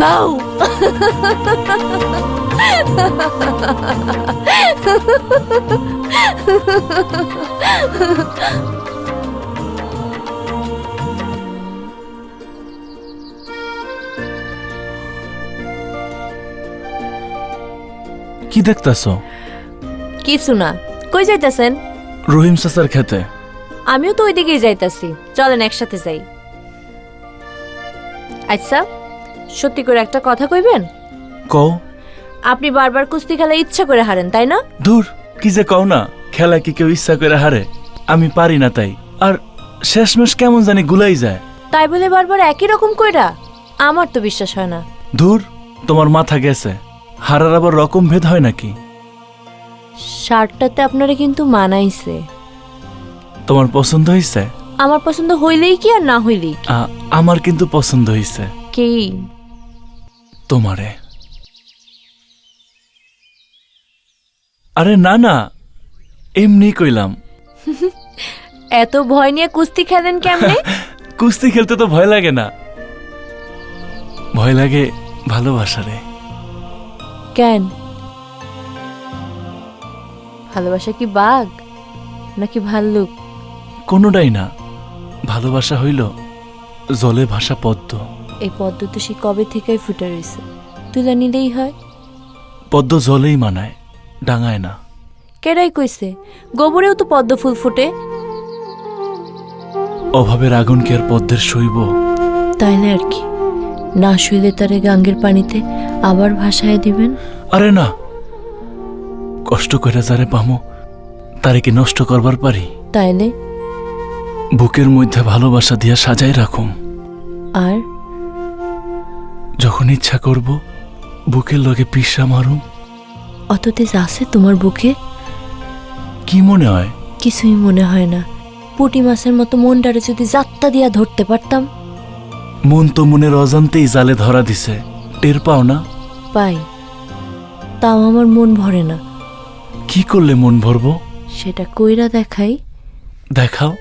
বাউ কি দেখতাছো? কিছু না। কই যাইতাছেন? রহিম চাচার খেতে। আমিও তো ওইদিকেই যাইতাছি, চলেন একসাথে যাই। আচ্ছা, সত্যি করে একটা কথা কইবেন? কও। আপনি বারবার কুস্তি খেলা ইচ্ছা করে হারেন, তাই না? দূর, কি যে কও না। খেলা কি কেউ ইচ্ছা করে হারে? আমি পারি না তাই। আর শেষমেশ কেমন জানি গুলাই যায়। তাই বলে বারবার একই রকম কইরা? আমার তো বিশ্বাস হয় না। দূর, তোমার মাথা গেছে। হারার আবার রকম ভেদ হয় নাকি? শার্টটাতে আপনারা কিন্তু মানাইছে। তোমার পছন্দ হইছে? আমার পছন্দ হইলেই কি আর না হইলেই কি? আমার কিন্তু পছন্দ হইছে। কি? তোমারে। আরে না না, এমনি কইলাম। এত ভয় নিয়ে কুস্তি খেলেন কেমনে? কুস্তি খেলতে তো ভয় লাগে না, ভয় লাগে ভালোবাসারে। কেন? ভালোবাসা কি বাঘ নাকি ভাল্লুক? কোনোটাই না। ভালোবাসা হইল জলে ভাসা পদ্ম। এই পদ্ম তো সে কবে থেকেই ফুটে রয়েছে, তুলে নিলেই হয়। পদ্ম জলেই মানায়, ডাঙায় না। কেডাই কইছে? গোবরেও তো পদ্ম ফুল ফুটে। অভাবের আগুন কি আর পদ্মের সইব? তাইলে আর কি, না শুইলে তারে গাঙ্গের পানিতে আবার ভাসায় দিবেন? আরে না, কষ্ট করে যারে পামো তারে কি নষ্ট করবার পারি? তাইলে? বুকের মধ্যে ভালোবাসা দিয়া সাজাই রাখুম। আর যখন ইচ্ছা করব বুকের লগে পিসা মারুম। অত তেজ আছে তোমার বুকে? কি মনে হয়? কিছুই মনে হয় না। পুঁটি মাছের মতো মনটারে যদি জাত্তা দিয়া ধরতে পারতাম। মন তো মনের অজান্তেই জালে ধরা দিছে, টের পাও না? পাই, তাও আমার মন ভরে না। কি করলে মন ভরবো? সেটা কইরা দেখাই। দেখাও।